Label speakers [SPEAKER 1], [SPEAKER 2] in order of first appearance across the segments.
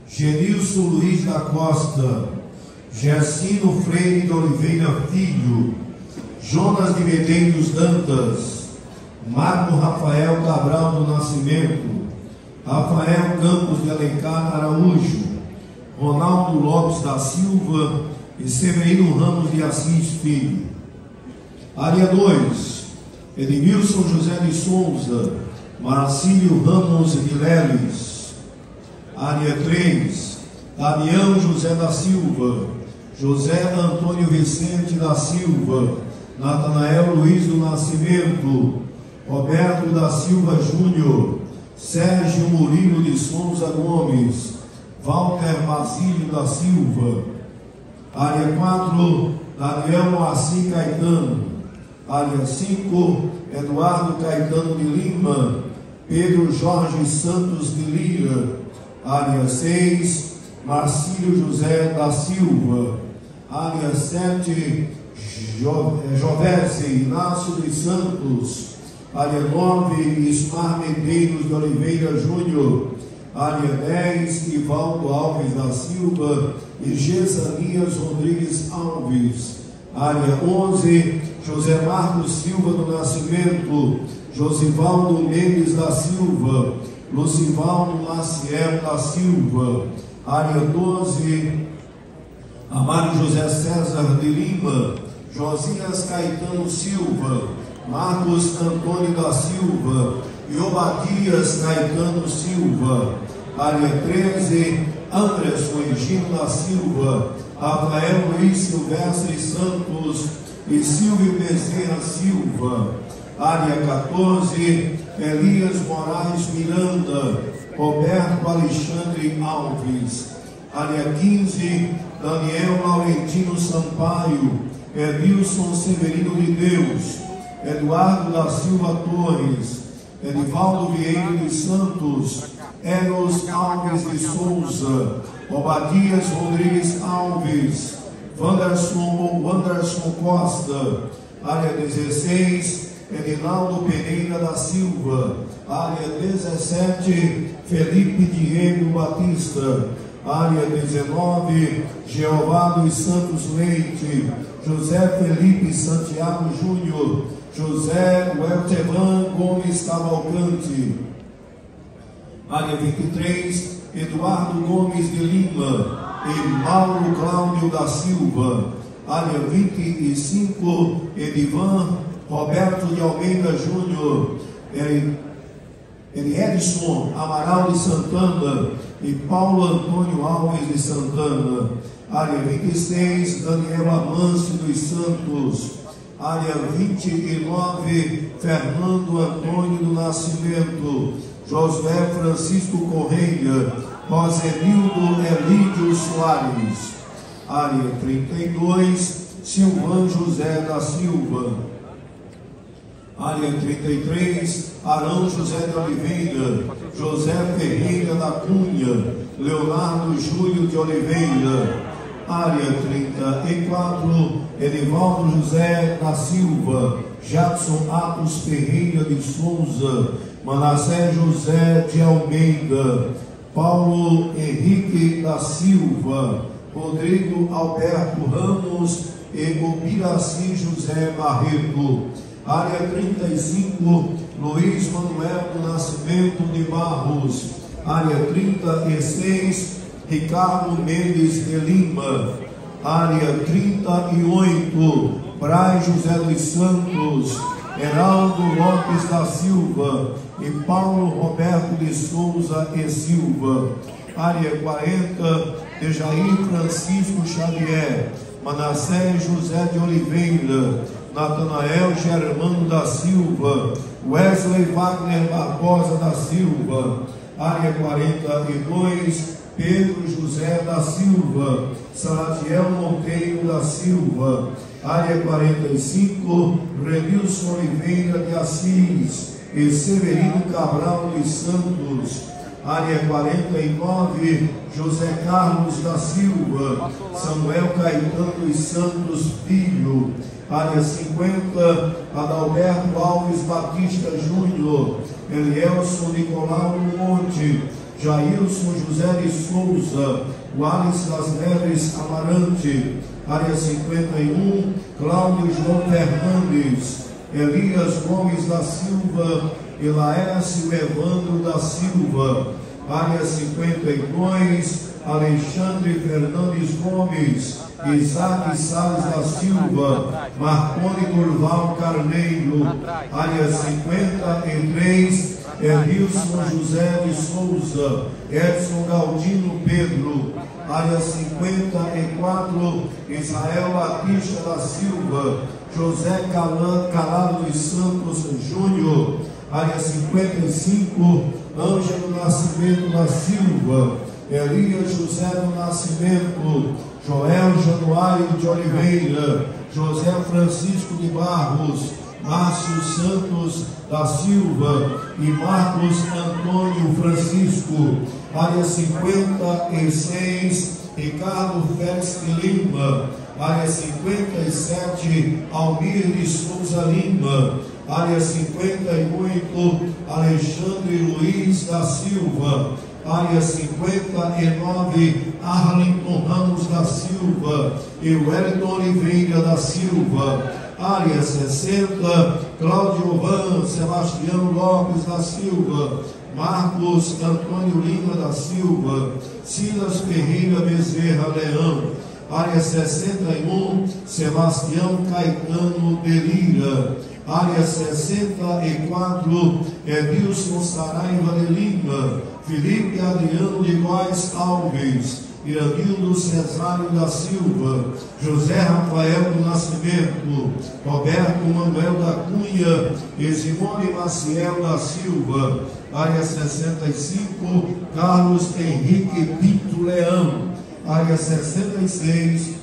[SPEAKER 1] Genilson Luiz da Costa, Gercino Freire de Oliveira Filho, Jonas de Medeiros Dantas, Marco Rafael Cabral do Nascimento, Rafael Campos de Alencar Araújo, Ronaldo Lopes da Silva e Severino Ramos de Assis Filho. Área 2, Edmilson José de Souza, Marcílio Ramos de Leles. Área 3, Damião José da Silva, José Antônio Vicente da Silva, Natanael Luiz do Nascimento, Roberto da Silva Júnior, Sérgio Murilo de Souza Gomes, Walter Basílio da Silva. Área 4, Daniel Moacir Caetano. Área 5, Eduardo Caetano de Lima, Pedro Jorge Santos de Lira. Área 6, Marcílio José da Silva. Área 7, Jovese Inácio dos Santos. Área 9, Ismar Medeiros de Oliveira Júnior. Área 10, Ivaldo Alves da Silva e Gesanias Rodrigues Alves. Área 11, José Marcos Silva do Nascimento, Josivaldo Mendes da Silva, Lucivaldo Maciel da Silva. Área 12, Amário José César de Lima, Josias Caetano Silva, Marcos Antônio da Silva e Obadias Caetano Silva. Área 13, Anderson Egino da Silva, Rafael Luiz Silvestre Santos e Silvio Bezerra Silva. Área 14, Elias Moraes Miranda, Roberto Alexandre Alves. Área 15, Daniel Laurentino Sampaio, Edilson Severino de Deus, Eduardo da Silva Torres, Edivaldo Vieira de Santos, Eros Alves de Souza, Obadias Rodrigues Alves, Wanderson Costa. Área 16, Edinaldo Pereira da Silva. Área 17, Felipe Diego Batista. Área 19, Jeová dos Santos Leite, José Felipe Santiago Júnior, José Weltevan Gomes Cavalcante. Área 23, Eduardo Gomes de Lima e Mauro Cláudio da Silva. Área 25, Edivan Roberto de Almeida Júnior, Edson Amaral de Santana e Paulo Antônio Alves de Santana. Área 26, Daniel Amâncio dos Santos. Área 29, Fernando Antônio do Nascimento, Josué Francisco Correia, Rosenildo Elídio Soares. Área 32, Silvan José da Silva. Área 33, Arão José de Oliveira, José Ferreira da Cunha, Leonardo Júlio de Oliveira. Área 34, Edivaldo José da Silva, Jackson Atos Ferreira de Souza, Manassés José de Almeida, Paulo Henrique da Silva, Rodrigo Alberto Ramos e Obiraci José Barreto. Área 35, Luiz Manuel do Nascimento de Barros. Área 36, Ricardo Mendes de Lima. Área 38, Braz José dos Santos, Heraldo Lopes da Silva e Paulo Roberto de Souza e Silva. Área 40, Dejair Francisco Xavier, Manassés José de Oliveira, Natanael Germano da Silva, Wesley Wagner Barbosa da Silva. Área 42, Pedro José da Silva, Salatiel Monteiro da Silva. Área 45, Renilson Oliveira de Assis e Severino Cabral de Santos. Área 49, José Carlos da Silva, Samuel Caetano dos Santos Filho. Área 50, Adalberto Alves Batista Júnior, Elielson Nicolau Monte, Jailson José de Souza, o Alice das Neves Amarante, área 51, Cláudio João Fernandes, Elias Gomes da Silva e Laércio Evandro da Silva, área 52, Alexandre Fernandes Gomes, Isaac Salles da Silva, Marconi Durval Carneiro, área 53, Edilson José de Souza, Edson Galdino Pedro, área 54, Israel Batista da Silva, José Calado dos Santos Júnior, área 55, Ângelo Nascimento da Silva, Elias José do Nascimento, Joel Januário de Oliveira, José Francisco de Barros, Márcio Santos da Silva e Marcos Antônio Francisco, área 56, Ricardo Félix de Lima, área 57, Almir de Souza Lima, área 58, Alexandre Luiz da Silva, área 59, Arlington Ramos da Silva e Wellington Oliveira da Silva, área 60, Cláudio Van Sebastião Lopes da Silva, Marcos Antônio Lima da Silva, Silas Ferreira Bezerra Leão, área 61, Sebastião Caetano de Lira, área 64, Edilson Saraiva de Lima, Felipe Adriano de Góes Alves, Iranildo Cesário da Silva, José Rafael do Nascimento, Roberto Manuel da Cunha e Simone Maciel da Silva, área 65, Carlos Henrique Pinto Leão, área 66,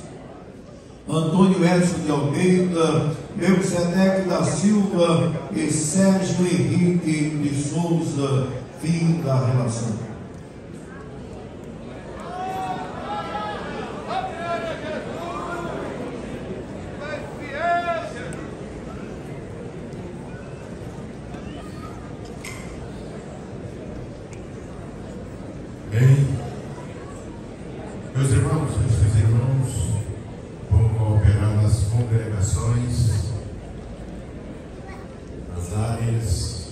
[SPEAKER 1] Antônio Edson de Almeida, Melquisedeque da Silva e Sérgio Henrique de Souza. Fim da relação.
[SPEAKER 2] Bem, meus irmãos, vão cooperar nas congregações, nas áreas,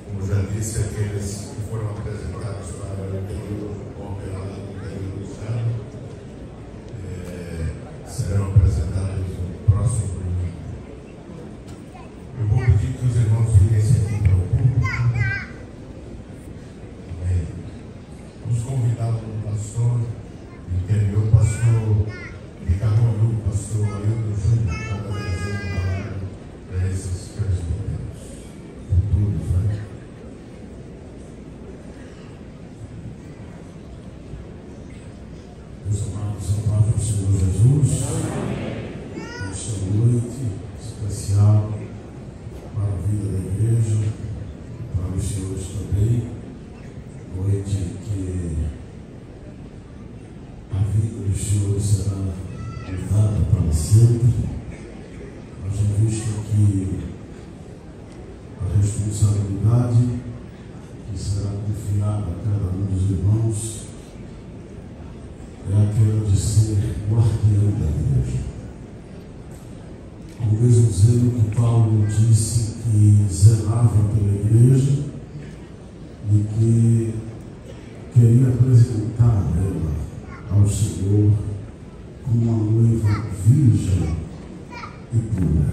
[SPEAKER 2] como já disse, aqueles que foram apresentados para o período cooperado no período do ano, serão apresentados no próximo domingo. Eu vou pedir que os irmãos virem-se aqui para o público. Vamos convidar o pastor do interior, pastor de Caruaru, pastor Ailton Júnior, para trazer uma palavra para esses presbíteros futuros, né? Meus amados, a paz do Senhor Jesus, nesta noite especial para a vida da igreja, para os senhores também, noite que a vida dos senhores será mudada para sempre. Nós já visto que a responsabilidade que será confiada a cada um dos irmãos é aquela de ser guardião da igreja. Ao mesmo zelo que Paulo disse que zelava pela igreja e que queria apresentar ela ao Senhor como uma noiva virgem e pura.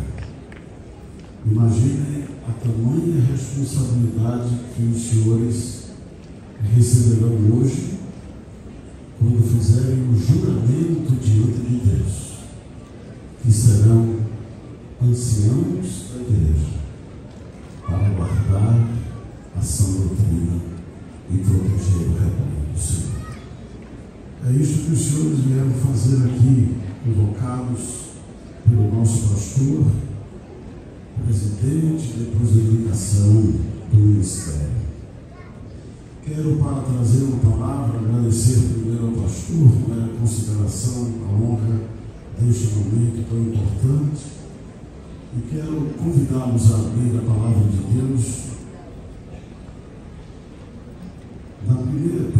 [SPEAKER 2] Imaginem a tamanha responsabilidade que os senhores receberão hoje quando fizerem o juramento diante de Deus, que serão anciãos da igreja para guardar a sã doutrina e proteger o rebanho do Senhor. É isso que os senhores vieram fazer aqui, convocados pelo nosso pastor, presidente, depois da indicação do ministério. Quero, para trazer uma palavra, agradecer primeiro ao pastor, a consideração, a honra deste momento tão importante, e quero convidá-los a abrir a palavra de Deus na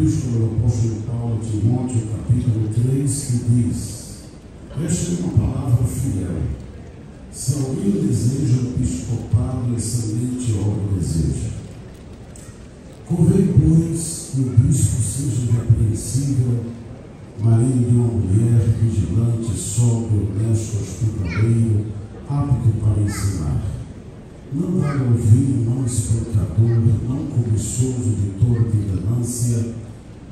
[SPEAKER 2] epístola do apóstolo Paulo a Timóteo, capítulo 3, que diz: esta é uma palavra fiel. Se alguém deseja o episcopado, excelente obra deseja. Convém, pois, que o bispo seja irrepreensível, marido de uma mulher, vigilante, sóbrio, honesto, hospitaleiro, apto para ensinar. Não dado ao vinho, não espancador, não cobiçoso de toda ganância,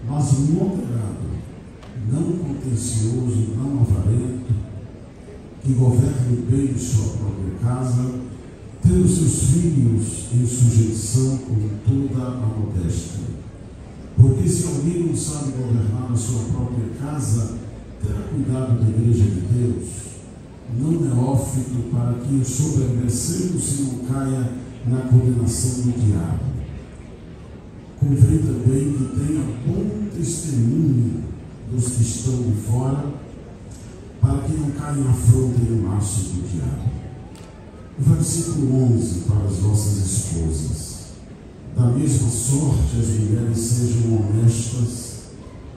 [SPEAKER 2] mas moderado, não contencioso, não avarento, que governe bem sua própria casa, tendo seus filhos em sujeição com toda a modéstia. Porque se alguém não sabe governar a sua própria casa, terá cuidado da igreja de Deus, não neófito, para que, soberbecendo-se, não caia na condenação do diabo. Convém também que tenha bom testemunho dos que estão de fora, para que não caia na afronta e no laço do diabo. O versículo 11 para as vossas esposas. Da mesma sorte as mulheres sejam honestas,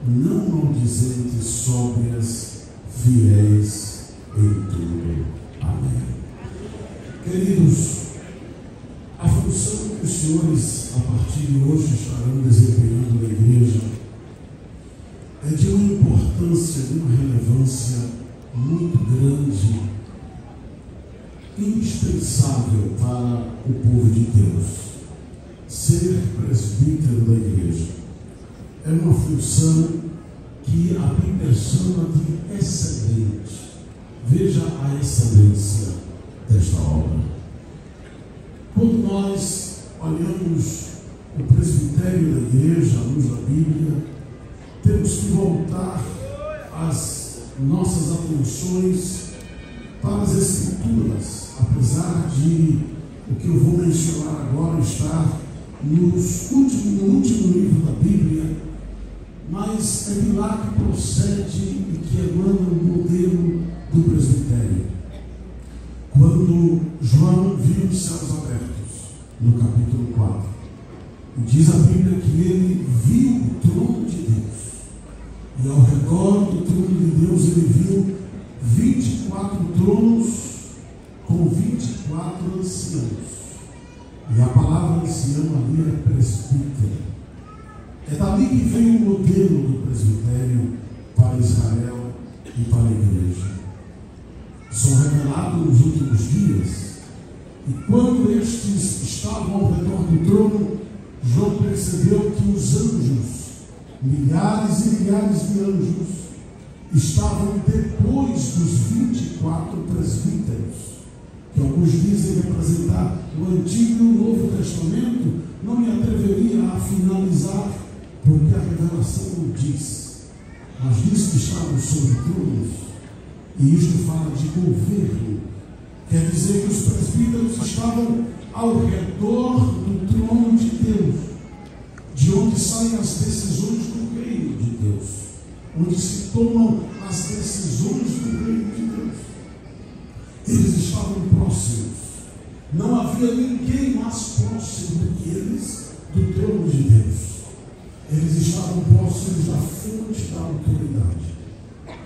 [SPEAKER 2] não maldizentes, sóbrias, fiéis em tudo. Amém. Queridos, a função que os senhores a partir de hoje estarão desempenhando na igreja é de uma importância, de uma relevância muito grande, indispensável para o povo de Deus. Ser presbítero da igreja é uma função que a Bíblia chama de excelente. Veja a excelência desta obra. Quando nós olhamos o presbitério da igreja, à luz da Bíblia, temos que voltar as nossas atenções para as Escrituras, apesar de o que eu vou mencionar agora estar no último livro da Bíblia, mas é de lá que procede e que emana o modelo do presbitério. Quando João viu os céus abertos, no capítulo 4, diz a Bíblia que ele viu o trono de Deus, e ao redor do trono de Deus ele viu 24 tronos com 24 anciãos. E a palavra ancião ali é presbítero. É dali que vem o modelo do presbitério para Israel e para a igreja. São revelados nos últimos dias, e quando estes estavam ao redor do trono, João percebeu que os anjos, milhares e milhares de anjos, estavam depois dos 24 presbíteros, que alguns dizem representar o Antigo e o Novo Testamento. Não me atreveria a finalizar, porque a revelação não diz, mas diz que estavam sobre tronos, e isto fala de governo. Quer dizer que os presbíteros estavam ao redor do trono de Deus, de onde saem as decisões do reino de Deus, onde se tomam as decisões do reino de Deus. Eles estavam próximos. Não havia ninguém mais próximo do que eles do trono de Deus. Eles estavam próximos da fonte da autoridade.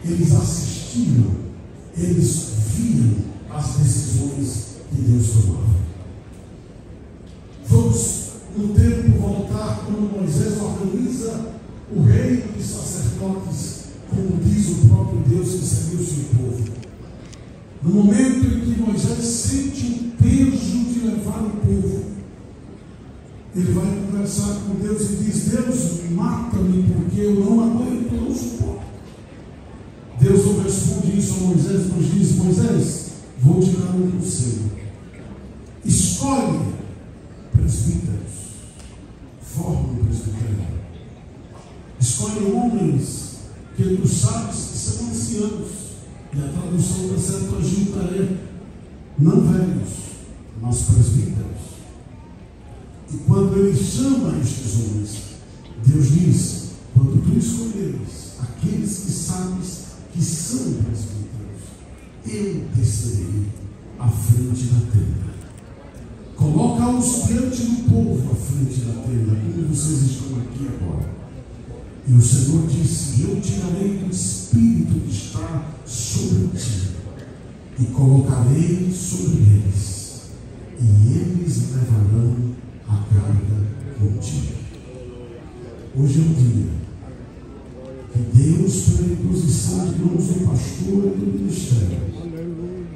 [SPEAKER 2] Eles assistiam, eles viam as decisões que Deus tomava. Vamos, no tempo, voltar quando Moisés organiza o reino de sacerdotes, como diz o próprio Deus que seria o seu povo. No momento em que Moisés sente o peso de levar o povo, ele vai conversar com Deus e diz: Deus, mata-me, porque eu não aguento, eu não suporto. Deus não responde isso a Moisés, mas diz: Moisés, vou te dar um conselho. Escolhe presbíteros, forma um presbitério. Escolhe homens que tu sabes que são anciãos. E a tradução da Septuaginta é não velhos, mas presbíteros. E quando ele chama estes homens, Deus diz: quando tu escolheres aqueles que sabes que são presbíteros, eu descerei à frente da tenda. Coloca-os diante do povo à frente da tenda, como vocês estão aqui agora. E o Senhor disse: eu tirarei do Espírito que está sobre ti e colocarei sobre eles, e eles levarão a carga contigo. Hoje é o dia que Deus, pela imposição de mãos do pastor e do ministério,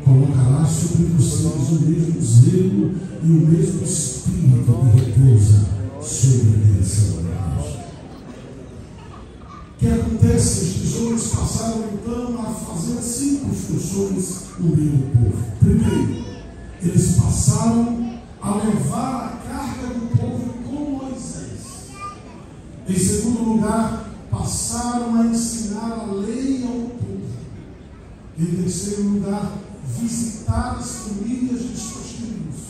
[SPEAKER 2] colocará sobre vocês o mesmo zelo e o mesmo Espírito que repousa sobre a direção da igreja. O que acontece? Estes homens passaram então a fazer 5 funções no meio do povo. Primeiro, eles passaram a levar a carga do povo com Moisés. Em segundo lugar, passaram a ensinar a lei ao povo. Em terceiro lugar, visitar as famílias de suas tribos.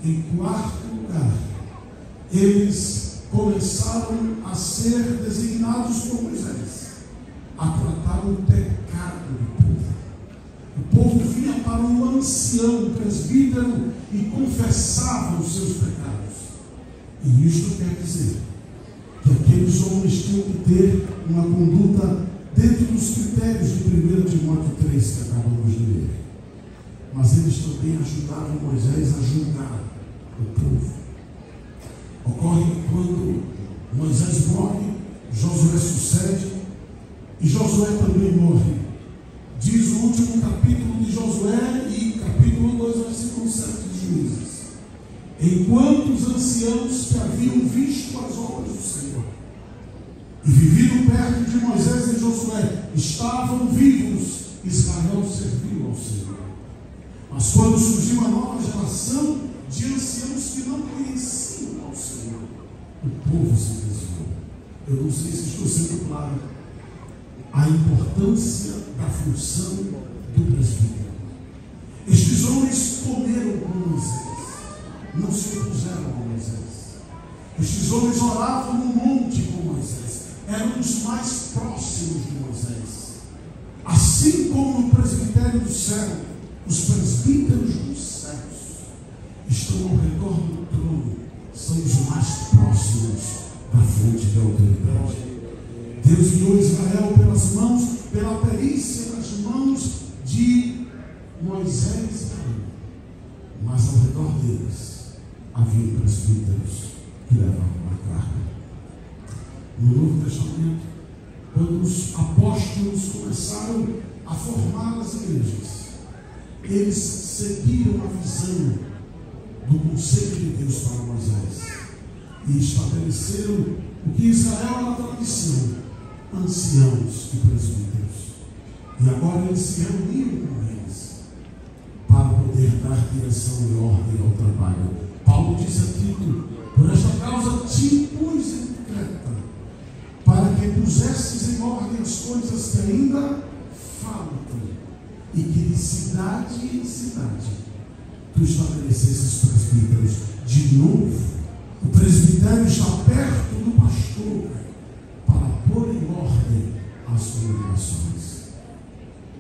[SPEAKER 2] Em quarto lugar, eles começaram a ser designados por Moisés a tratar o pecado do povo. O povo vinha para um ancião, um presbítero, e confessava os seus pecados. E isto quer dizer que aqueles homens tinham que ter uma conduta dentro dos critérios de 1 Timóteo 3 que acabamos de ler. Mas eles também ajudavam Moisés a julgar o povo. Ocorre que quando Moisés morre, Josué sucede, e Josué também morre. Diz o último capítulo de Josué e capítulo 2, versículo 7 de Juízes: enquanto os anciãos que haviam visto as obras do Senhor e vivido perto de Moisés e Josué estavam vivos, Israel serviu ao Senhor. Mas quando surgiu uma nova geração de anciãos que não conheciam ao Senhor, o povo se desviou. Eu não sei se estou sendo claro. A importância da função do presbítero. Estes homens comeram com Moisés, não se opuseram a Moisés. Estes homens oravam no monte com Moisés, eram os mais próximos de Moisés. Assim como no presbitério do céu, os presbíteros dos céus estão ao redor do trono, são os mais próximos da fonte de autoridade. Deus guiou Israel pelas mãos, pela perícia nas mãos de Moisés e Arão. Mas ao redor deles havia presbíteros que levavam a carga. No Novo Testamento, quando os apóstolos começaram a formar as igrejas, eles seguiram a visão do conselho de Deus para Moisés e estabeleceram o que Israel era tradição: anciãos e presbíteros. E agora eles se reuniram com eles para poder dar direção e ordem ao trabalho. Paulo disse a Tito: por esta causa te pus em Creta, para que pusesses em ordem as coisas que ainda faltam, e que de cidade em cidade tu estabelecesses presbíteros. De novo, o presbitério está perto do pastor para pôr em ordem as congregações.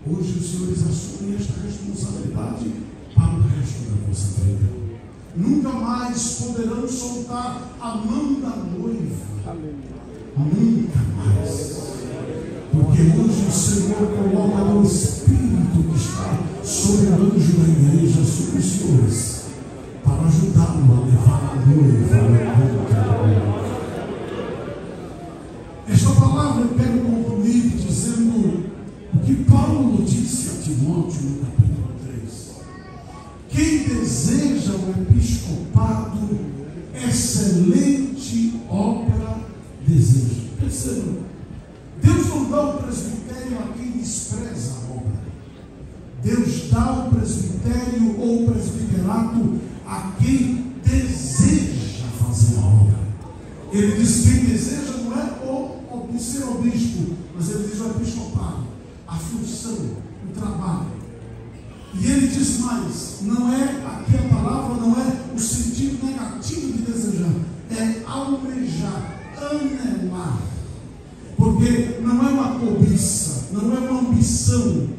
[SPEAKER 2] Hoje os senhores assumem esta responsabilidade para o resto da vossa vida. Nunca mais poderão soltar a mão da noiva. Nunca mais. Porque hoje o Senhor coloca o Espírito que está sobre o anjo da igreja, sobre os senhores, para ajudá-lo a levar a noiva ao encontro da noiva. Esta palavra eu quero concluir dizendo o que Paulo disse a Timóteo no capítulo 3. Quem deseja o episcopado, excelente obra deseja. Percebam, Deus não dá o presbitério a quem despreza a obra. Deus dá o presbitério ou o presbiterato a quem deseja fazer a obra. Ele diz que quem deseja não é o ser o bispo, mas ele diz o episcopado, a função, o trabalho. E ele diz mais, não é, aqui a palavra não é o sentido negativo de desejar, é almejar, anelar. Porque não é uma cobiça, não é uma ambição.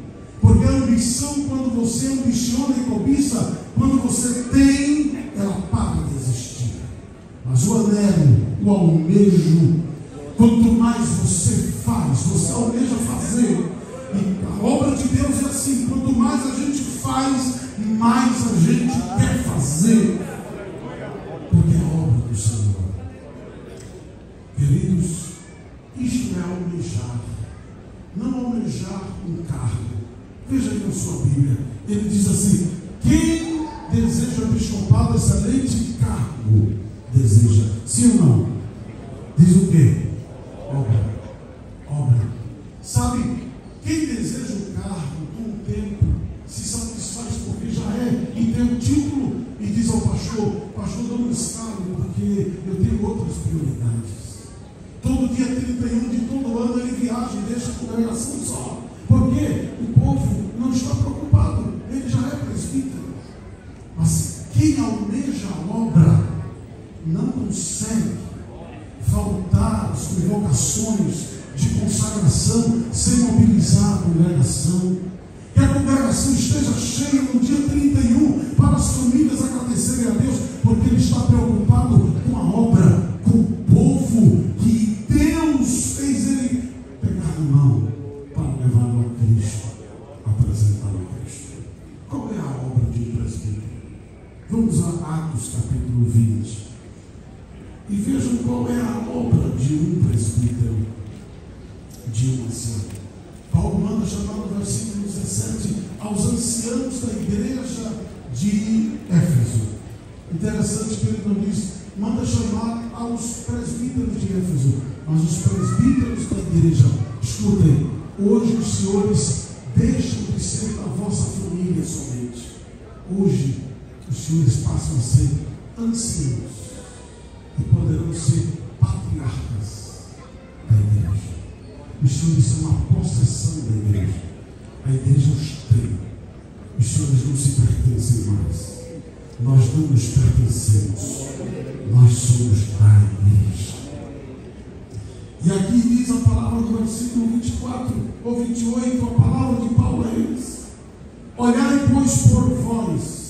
[SPEAKER 2] Porque a ambição, quando você ambiciona e cobiça, quando você tem, ela para de existir. Mas o anelo, o almejo, quanto mais faz, mais a gente quer fazer, porque é obra do Senhor. Queridos, isto é almejar, não almejar um cargo. Veja aí na sua Bíblia, ele diz assim: quem deseja bispopado, excelente cargo deseja, sim ou não? Diz o quê? Obra. Obra. Sabe, quem deseja o cargo com o tempo se satisfaz porque já é e tem o título e diz ao pastor: pastor, dá um escalo porque eu tenho outras prioridades. Todo dia 31 de todo ano ele viaja e deixa a congregação só. Porque o povo não está preocupado, ele já é presbítero. Mas quem almeja a obra não consegue faltar às convocações de consagração sem mobilizar a congregação. Que a congregação esteja cheia no dia 31 para as famílias agradecerem a Deus, porque ele está preocupado com a obra, com o povo que Deus fez ele pegar na mão para levá-lo a Cristo, apresentá-lo a Cristo. Qual é a obra de um presbítero? Vamos a Atos capítulo 20 e vejam qual é a obra de um presbítero, de um ancião. Paulo manda chamar no versículo 17 aos anciãos da igreja de Éfeso. Interessante que ele não diz, manda chamar aos presbíteros de Éfeso, mas os presbíteros da igreja. Escutem, hoje os senhores deixam de ser da vossa família somente. Hoje os senhores passam a ser anciãos e poderão ser patriarcas da igreja. Os senhores são a possessão da igreja. A igreja os tem. Os senhores não se pertencem mais. Nós não nos pertencemos. Nós somos da igreja. E aqui diz a palavra do versículo 24 ou 28, a palavra de Paulo a eles: olhai, pois, por vós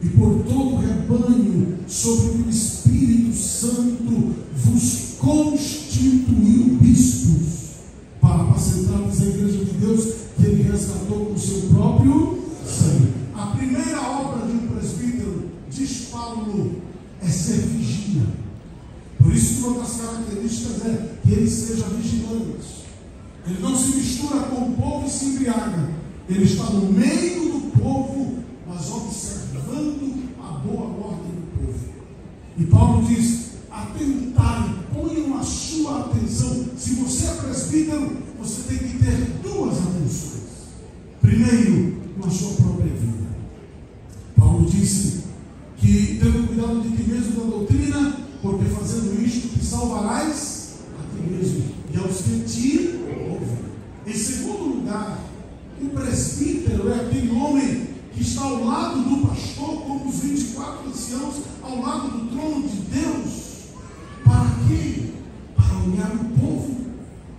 [SPEAKER 2] e por todo o rebanho sobre que o Espírito Santo vos constituiu bispos, para apacentar-vos a igreja de Deus, que ele resgatou com o seu próprio sangue. A primeira obra de um presbítero, diz Paulo, é ser vigia. Por isso que uma das características é que ele seja vigilante. Ele não se mistura com o povo e se embriaga. Ele está no meio do povo, mas observando a boa ordem do povo. E Paulo diz: atentai, ponham a sua atenção. Se você é presbítero, você tem que ter duas atenções. Primeiro, na sua própria vida. Paulo disse que tenha cuidado de ti mesmo da doutrina, porque fazendo isto te salvarás a ti mesmo e aos que te ouvem. Em segundo lugar, o presbítero é aquele homem que está ao lado do pastor, como os 24 anciãos ao lado do trono de Deus. Para quê? Para olhar o povo.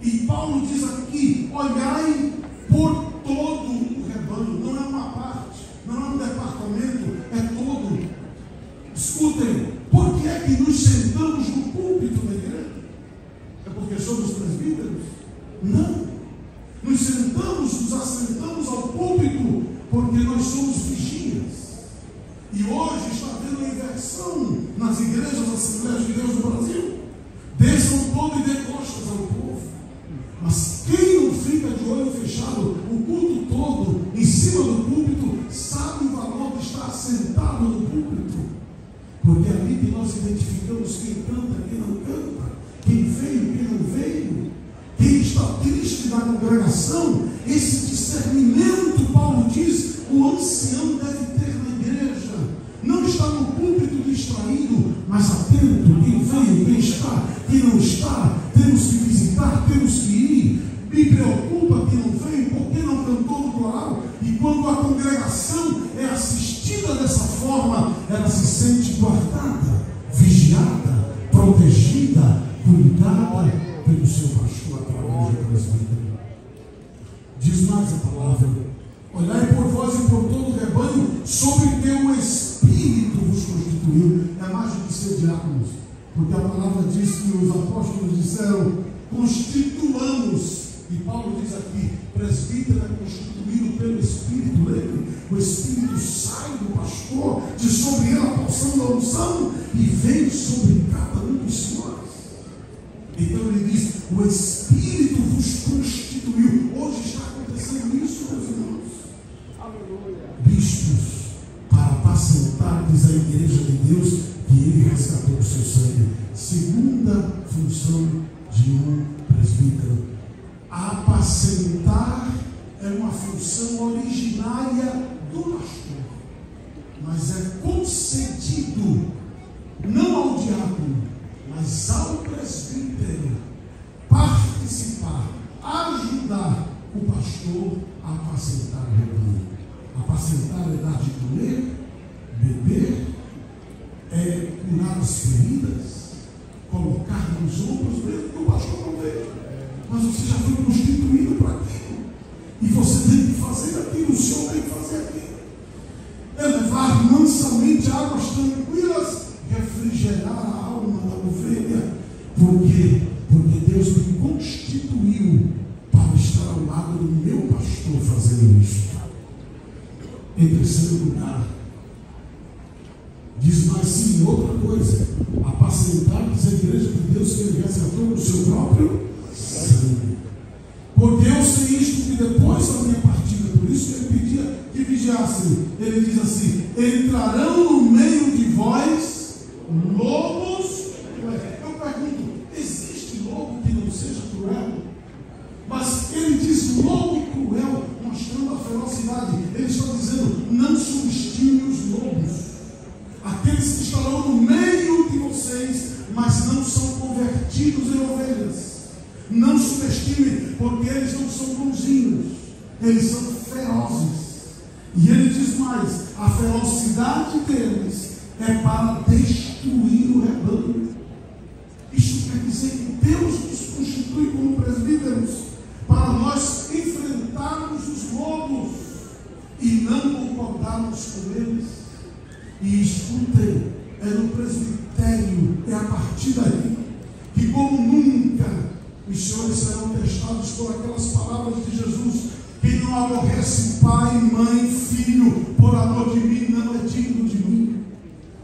[SPEAKER 2] E Paulo diz aqui: olhai por todo o rebanho. Não é uma parte, não é um departamento, é todo. Escutem, por que é que nos sentamos no púlpito da igreja? É porque somos presbíteros? Não. Nos sentamos, nos assentamos ao púlpito porque nós somos vigias. E hoje está havendo uma inversão nas igrejas, Assembleias de Deus do Brasil. Desçam todo e dê costas ao povo. Mas quem não fica de olho fechado o culto todo em cima do púlpito, sabe o valor de estar sentado no púlpito. Porque é ali que nós identificamos quem canta, quem não canta, quem veio, quem não veio, quem está triste na congregação. Esse discernimento, Paulo diz, o ancião deve ter na igreja. Não está no púlpito distraído, mas atento, quem veio, quem está, quem não está. Temos que visitar, temos que ir. Me preocupa quem não veio, porque não cantou no coral. E quando a congregação é assistida dessa forma, ela se sente guardada, vigiada, protegida, cuidada pelo seu pastor através do presbítero. Diz mais a palavra: olhai por vós e por todo o rebanho, sobre que o Espírito vos constituiu. É mais do que ser diáconos, porque a palavra diz que os apóstolos disseram: constituamos. E Paulo diz aqui: presbítero é constituído pelo Espírito. Lembre, o Espírito sai do pastor, de sobre ele a porção da unção, e vem sobre cada um dos senhores. Então ele diz: o Espírito vos constituiu. Hoje está acontecendo isso, meus irmãos. Bispos, para apacentar, diz a igreja de Deus, que ele resgatou o seu sangue. Segunda função de um presbítero: apacentar é uma função originária do pastor, mas é concedido não ao diácono, mas ao presbítero participar, ajudar o pastor a apacentar o rebanho. Apacentar é dar de comer, beber, é curar as feridas, colocar nos ombros, mesmo que o pastor não veja. Mas você já foi constituído para aquilo. E você tem que fazer aquilo, o Senhor tem que fazer aquilo. É levar mansamente águas tranquilas, refrigerar a alma da ovelha. Por quê? Porque Deus me constituiu para estar ao lado do meu pastor fazendo isso. Em terceiro lugar, diz mais sim, outra coisa: apacentar, diz a igreja de Deus, que ele resgatou no seu próprio sangue. Porque eu sei isto, que depois da minha partida, por isso que ele pedia que vigiassem. Ele diz assim: entrarão no meio de vós lobos. Eu pergunto: existe lobo que não seja cruel? Mas ele diz lobo e cruel, mostrando a ferocidade. Ele está dizendo: não subestime os lobos, aqueles que estarão no meio de vocês, mas não são convertidos em ovelhas. Não subestime, porque eles não são bonzinhos, eles são ferozes. E ele diz mais: a ferocidade deles é para destruir o rebanho. Isso quer dizer que Deus nos constitui como presbíteros para nós enfrentarmos os lobos e não concordarmos com eles. E escutem, é no presbitério, é a partir daí que, como nunca, os senhores serão testados por aquelas palavras de Jesus: quem não aborrece pai, mãe, filho, por amor de mim, não é digno de mim.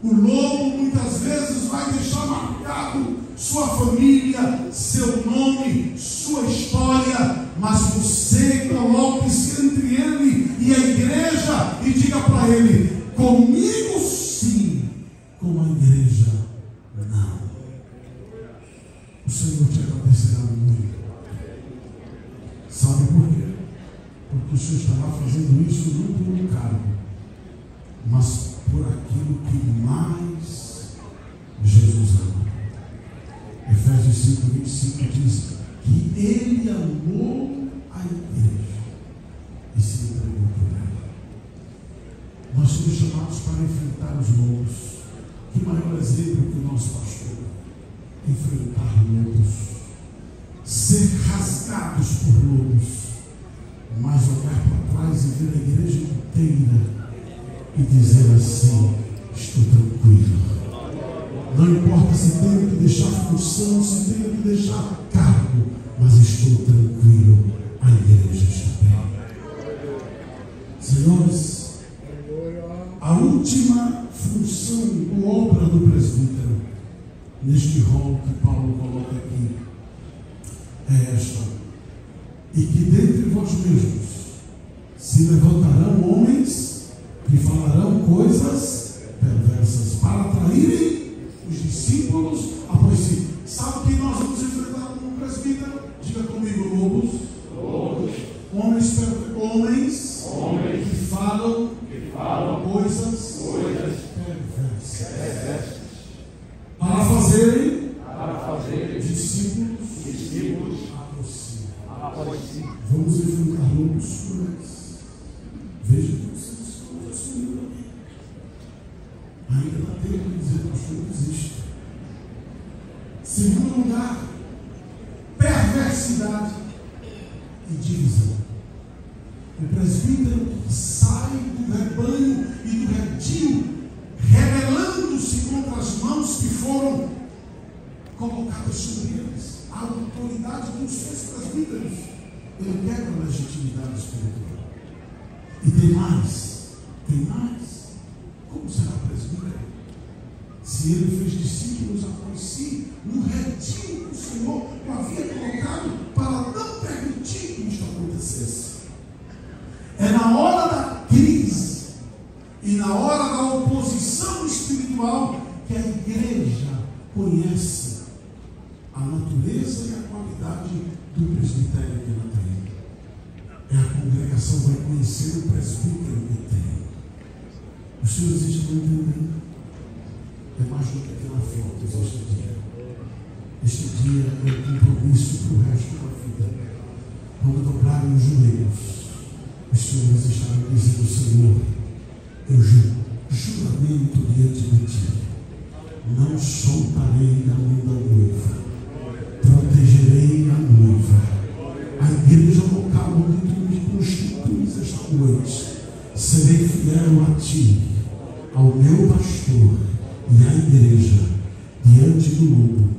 [SPEAKER 2] O lobo muitas vezes vai deixar marcado sua família, seu nome, sua história, mas você coloque-se entre ele e a igreja e diga para ele: comigo sim, com a igreja não. O Senhor te agradecerá muito. Sabe por quê? Porque o Senhor estará fazendo isso não por um cargo, mas por aquilo que mais Jesus ama. Efésios 5:25 diz que Ele amou a igreja e se entregou por ela. Nós somos chamados para enfrentar os lobos. Que maior exemplo que o nosso pastor? Enfrentar lobos, ser rasgados por lobos, mas olhar para trás e ver a igreja inteira e dizer assim: estou tranquilo. Não importa se tenho que deixar função, se tenho que deixar cargo, mas estou tranquilo, a igreja está bem. Senhores, a última função ou obra do presbítero, neste rol que Paulo coloca aqui, é esta: e que dentre vós mesmos se levantarão homens que falarão coisas perversas para atraírem os discípulos após si. Sabe quem nós vamos enfrentar como presbítero? Diga comigo: lobos. Homens que falam coisas perversas. Para fazerem discípulos após si. Vamos enfrentar lobos cruéis. Veja que vocês estão assumindo aqui. Ainda dá tempo de dizer: pastor, não existe. Segundo lugar, perversidade e divisão. O presbítero que sai do rebanho e do redil, rebelando-se contra as mãos que foram colocadas sobre eles. A autoridade que os fez presbíteros, ele quebra a legitimidade espiritual. E tem mais. como será presbítero? Se ele fez discípulos após si, no retiro que o Senhor o havia colocado para não permitir que isto acontecesse. É na hora da crise e na hora da oposição espiritual que a igreja conhece a natureza e a qualidade do presbitério que ela tem. A congregação vai conhecer o presbítero que tem. Os senhores estão entendendo? É mais do que aquela foto este dia. Este dia é um compromisso para o resto da vida. Quando dobrarem os joelhos, os senhores estarão dizendo: Senhor, eu juro, juramento diante de ti, não soltarei a mão da noiva, protegerei a noiva. A igreja local onde tu me constituis esta noite, serei fiel a ti, ao meu pastor e à igreja, diante do mundo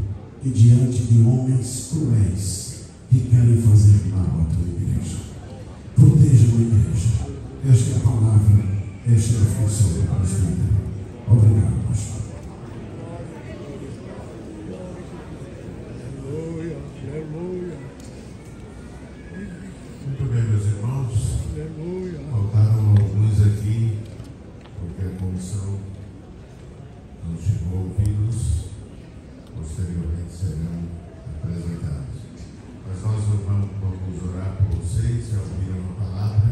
[SPEAKER 2] e diante de homens cruéis que querem fazer mal à tua igreja. Proteja a igreja. Esta é a palavra, esta é a função do presbítero. Obrigado, pastor.
[SPEAKER 3] Aleluia, aleluia.
[SPEAKER 2] Muito bem, meus irmãos.
[SPEAKER 3] Aleluia.
[SPEAKER 2] Faltaram alguns aqui, porque a comissão não chegou a ouvi-los. Posteriormente serão apresentados. Mas nós vamos orar por vocês, já ouviram a palavra.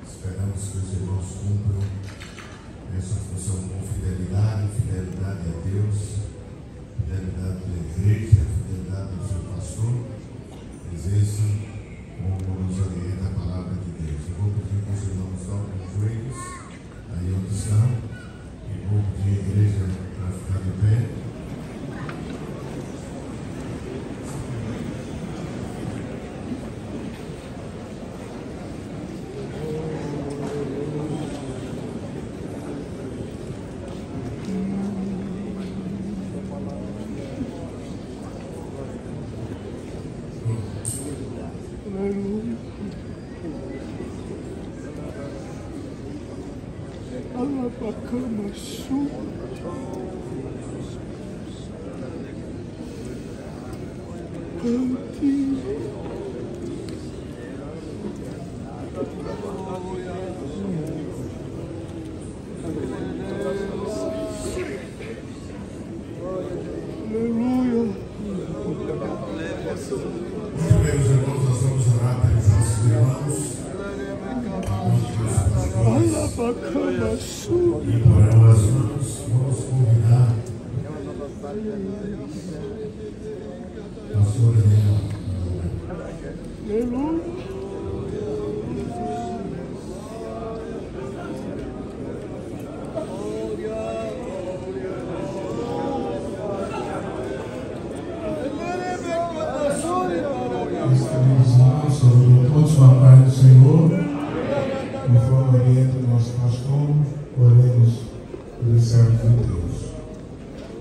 [SPEAKER 2] Esperamos que os irmãos cumpram essa função com fidelidade, fidelidade a Deus, fidelidade à igreja, fidelidade ao seu pastor. Exerçam como nos orienta a palavra de Deus. Eu vou pedir que os irmãos dobrem os joelhos, aí onde estão, e vou pedir a igreja para ficar de pé.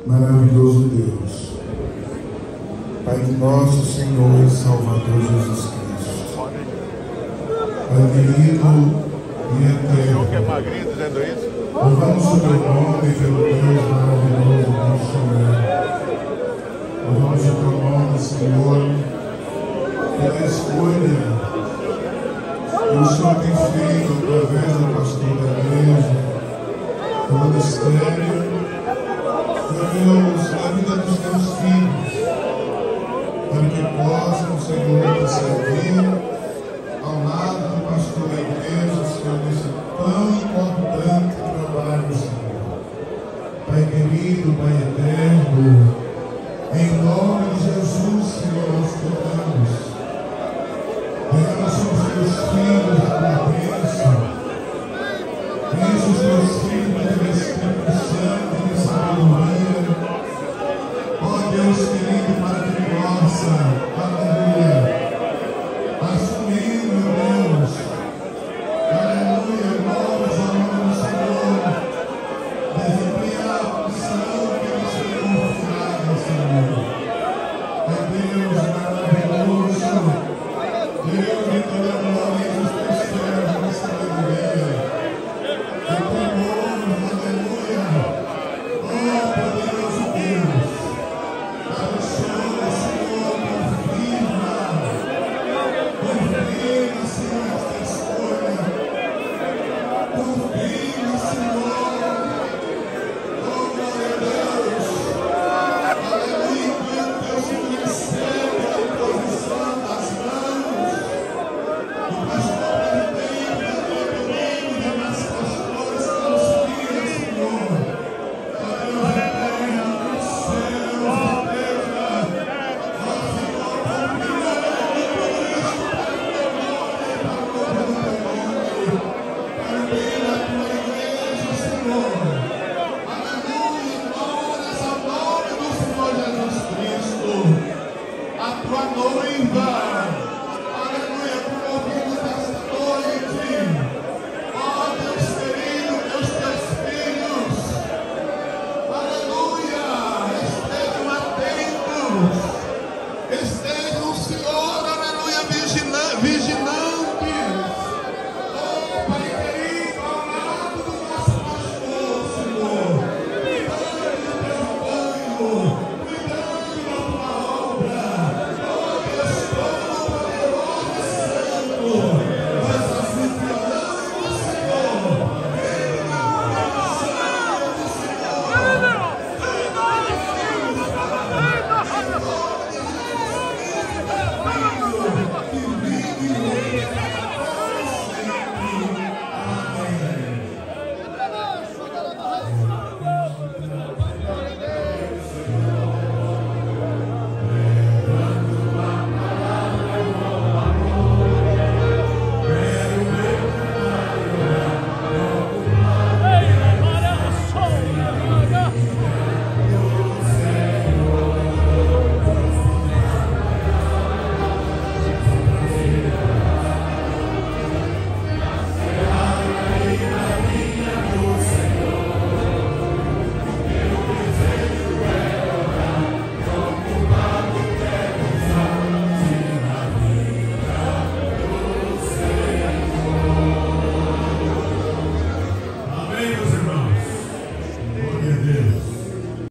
[SPEAKER 4] Maravilhoso Deus, Pai de nosso Senhor e Salvador Jesus Cristo, Pai querido e eterno, louvamos o teu nome pelo Deus maravilhoso que chamamos. Louvamos o teu nome, Senhor, pela escolha que o Senhor tem feito através do pastor da igreja, do ministério, Deus, na vida dos teus filhos, para que possam, Senhor, servir ao lado do pastor da igreja, Senhor, nesse tão importante trabalho, Senhor. Pai querido, Pai eterno, em nome de Jesus, Senhor, nós cantamos. Nós somos teus filhos da tua bênção. Enche os teus filhos de Espírito Santo, de sabedoria. Ó Deus querido, para que possa, aleluia, assumir, meu Deus, aleluia, nós amamos o Senhor, desempenhar a função que nos foi confiada, Senhor. É Deus maravilhoso, Deus de toda glória e justiça.